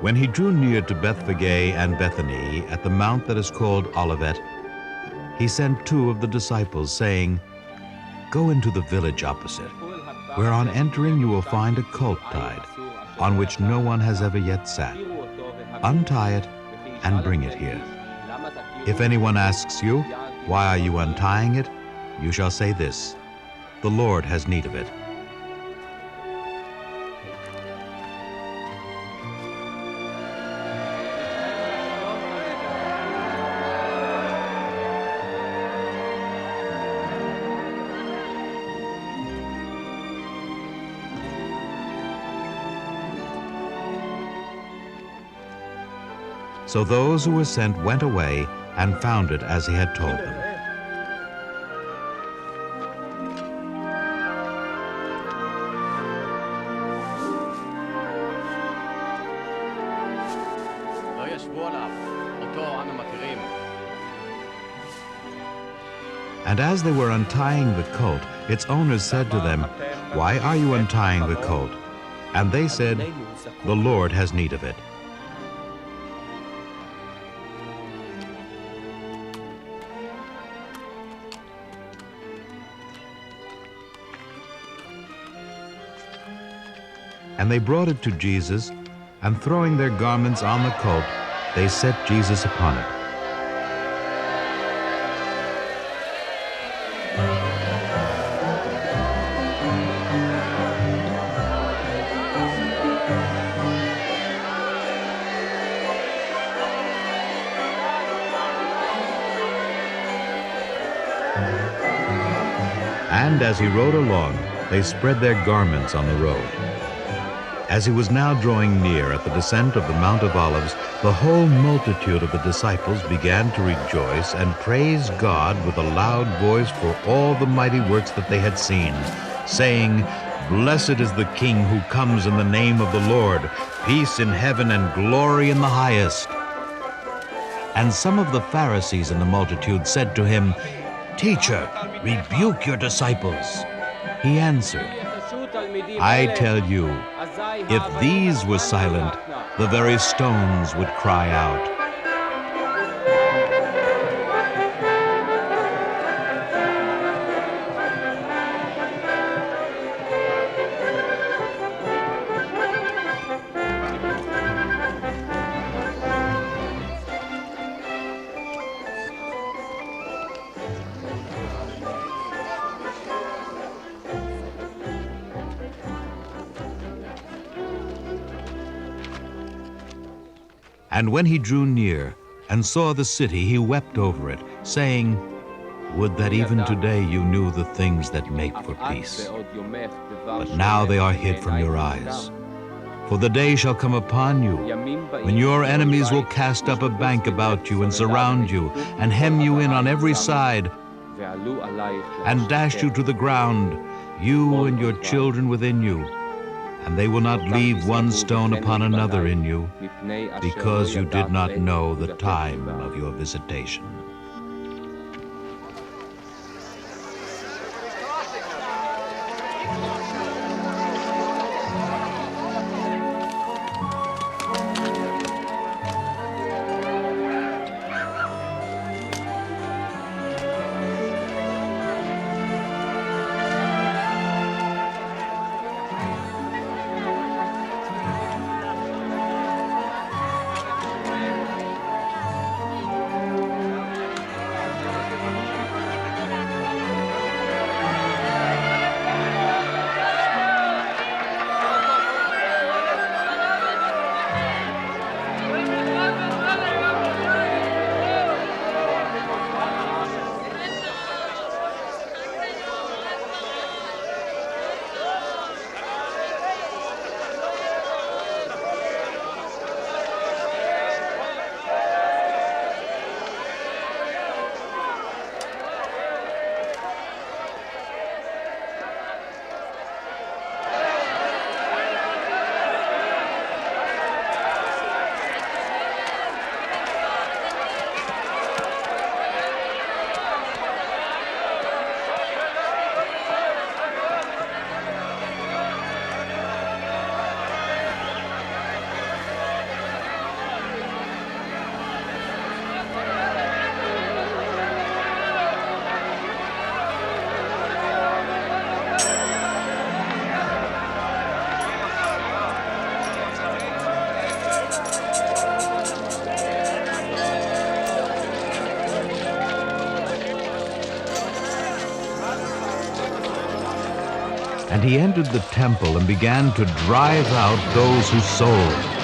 When he drew near to Bethphage and Bethany at the mount that is called Olivet, he sent 2 of the disciples, saying, "Go into the village opposite, where on entering you will find a colt tied, on which no one has ever yet sat. Untie it and bring it here. If anyone asks you, 'Why are you untying it?' you shall say this, 'The Lord has need of it.'" So those who were sent went away and found it as he had told them. And as they were untying the colt, its owners said to them, "Why are you untying the colt?" And they said, "The Lord has need of it." And they brought it to Jesus, and throwing their garments on the colt, they set Jesus upon it. And as he rode along, they spread their garments on the road. As he was now drawing near at the descent of the Mount of Olives, the whole multitude of the disciples began to rejoice and praise God with a loud voice for all the mighty works that they had seen, saying, "Blessed is the King who comes in the name of the Lord, peace in heaven and glory in the highest." And some of the Pharisees in the multitude said to him, "Teacher, rebuke your disciples." He answered, "I tell you, if these were silent, the very stones would cry out." And when he drew near and saw the city, he wept over it, saying, "Would that even today you knew the things that make for peace. But now they are hid from your eyes. For the day shall come upon you when your enemies will cast up a bank about you and surround you and hem you in on every side and dash you to the ground, you and your children within you. And they will not leave one stone upon another in you, because you did not know the time of your visitation." And he entered the temple and began to drive out those who sold.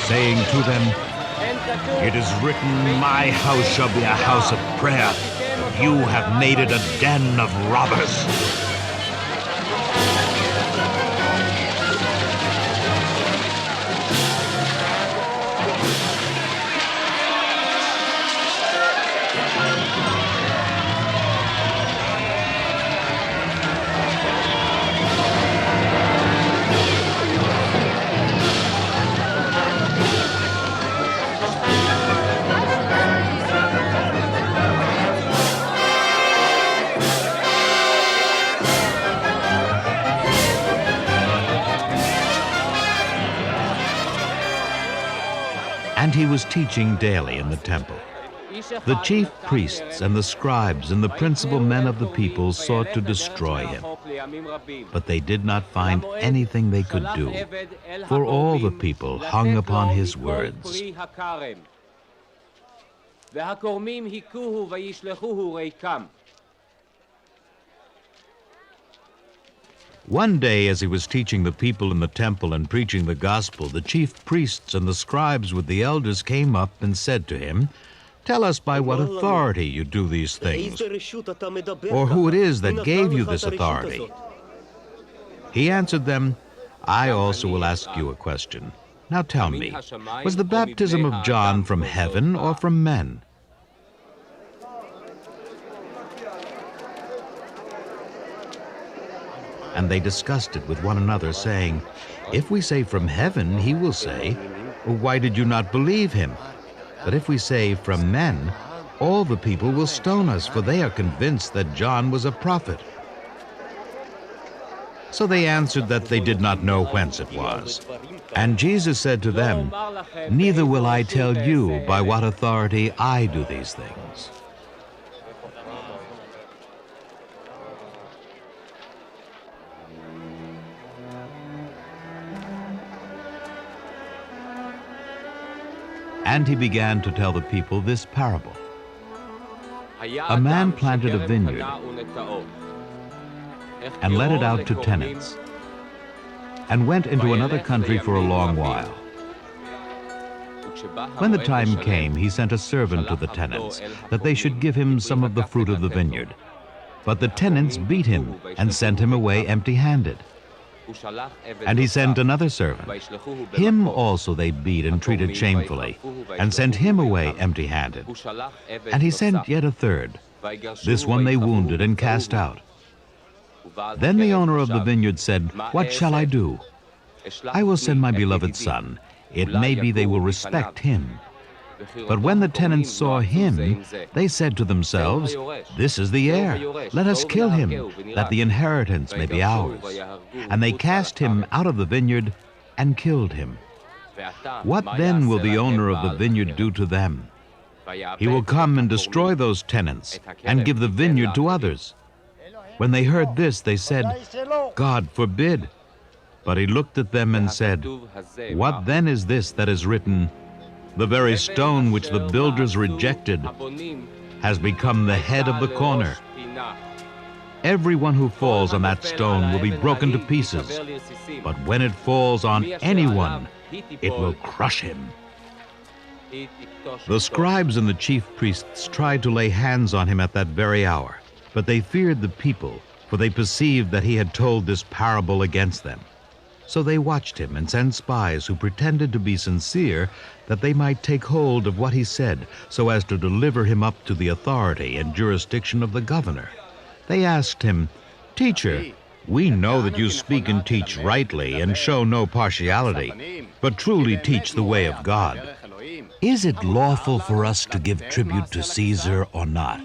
Saying to them, "It is written, my house shall be a house of prayer, but you have made it a den of robbers." And he was teaching daily in the temple. The chief priests and the scribes and the principal men of the people sought to destroy him. But they did not find anything they could do, for all the people hung upon his words. One day, as he was teaching the people in the temple and preaching the gospel, the chief priests and the scribes with the elders came up and said to him, "Tell us by what authority you do these things, or who it is that gave you this authority." He answered them, "I also will ask you a question. Now tell me, was the baptism of John from heaven or from men?" And they discussed it with one another, saying, "If we say from heaven, he will say, 'Why did you not believe him?' But if we say from men, all the people will stone us, for they are convinced that John was a prophet." So they answered that they did not know whence it was. And Jesus said to them, "Neither will I tell you by what authority I do these things." And he began to tell the people this parable. A man planted a vineyard and let it out to tenants, and went into another country for a long while. When the time came, he sent a servant to the tenants, that they should give him some of the fruit of the vineyard. But the tenants beat him and sent him away empty-handed. And he sent another servant. Him also they beat and treated shamefully, and sent him away empty-handed. And he sent yet a third. This one they wounded and cast out. Then the owner of the vineyard said, "What shall I do? I will send my beloved son. It may be they will respect him." But when the tenants saw him, they said to themselves, "This is the heir. Let us kill him, that the inheritance may be ours." And they cast him out of the vineyard and killed him. What then will the owner of the vineyard do to them? He will come and destroy those tenants and give the vineyard to others. When they heard this, they said, "God forbid." But he looked at them and said, "What then is this that is written? The very stone which the builders rejected has become the head of the corner. Everyone who falls on that stone will be broken to pieces, but when it falls on anyone, it will crush him." The scribes and the chief priests tried to lay hands on him at that very hour, but they feared the people, for they perceived that he had told this parable against them. So they watched him and sent spies who pretended to be sincere, that they might take hold of what he said, so as to deliver him up to the authority and jurisdiction of the governor. They asked him, "Teacher, we know that you speak and teach rightly and show no partiality, but truly teach the way of God. Is it lawful for us to give tribute to Caesar or not?"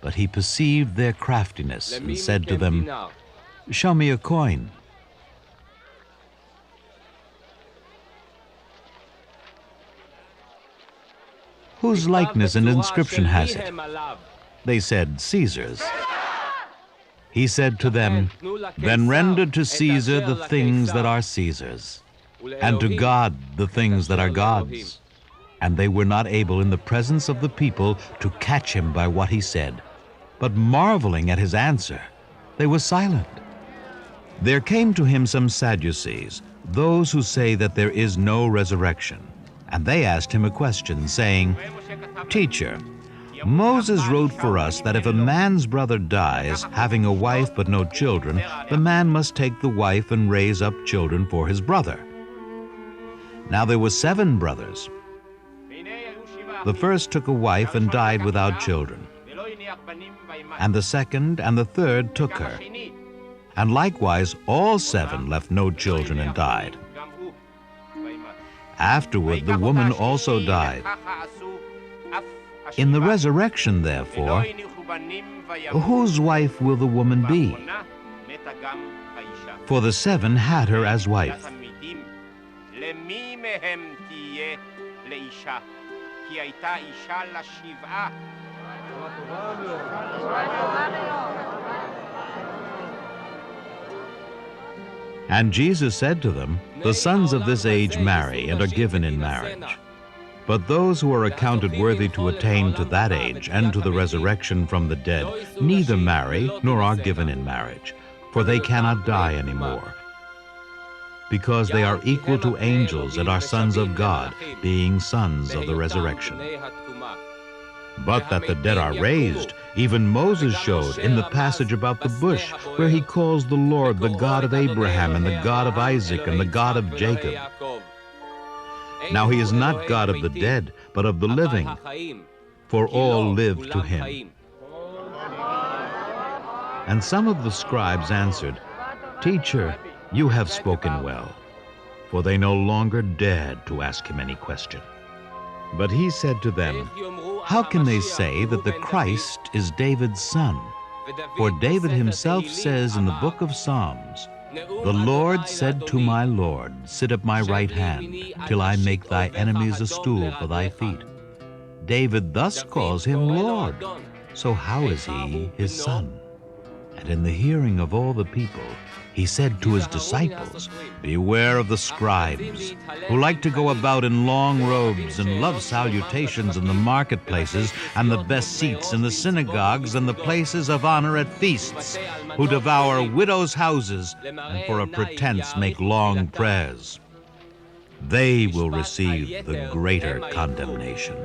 But he perceived their craftiness and said to them, "Show me a coin." "Whose likeness and inscription has it?" They said, "Caesar's." He said to them, "Then render to Caesar the things that are Caesar's, and to God the things that are God's." And they were not able in the presence of the people to catch him by what he said, but marveling at his answer, they were silent. There came to him some Sadducees, those who say that there is no resurrection, and they asked him a question, saying, "Teacher, Moses wrote for us that if a man's brother dies, having a wife but no children, the man must take the wife and raise up children for his brother. Now there were 7 brothers. The first took a wife and died without children, and the second and the third took her. And likewise all 7 left no children and died. Afterward the woman also died. In the resurrection, therefore, whose wife will the woman be? For the 7 had her as wife." And Jesus said to them, "The sons of this age marry and are given in marriage. But those who are accounted worthy to attain to that age and to the resurrection from the dead neither marry nor are given in marriage, for they cannot die any more, because they are equal to angels and are sons of God, being sons of the resurrection. But that the dead are raised, even Moses showed in the passage about the bush, where he calls the Lord the God of Abraham and the God of Isaac and the God of Jacob. Now he is not God of the dead, but of the living, for all live to him." And some of the scribes answered, "Teacher, you have spoken well," for they no longer dared to ask him any question. But he said to them, "How can they say that the Christ is David's son? For David himself says in the book of Psalms, 'The Lord said to my Lord, sit at my right hand, till I make thy enemies a stool for thy feet.' David thus calls him Lord. So how is he his son?" And in the hearing of all the people, he said to his disciples, "Beware of the scribes, who like to go about in long robes and love salutations in the marketplaces and the best seats in the synagogues and the places of honor at feasts, who devour widows' houses and for a pretense make long prayers. They will receive the greater condemnation.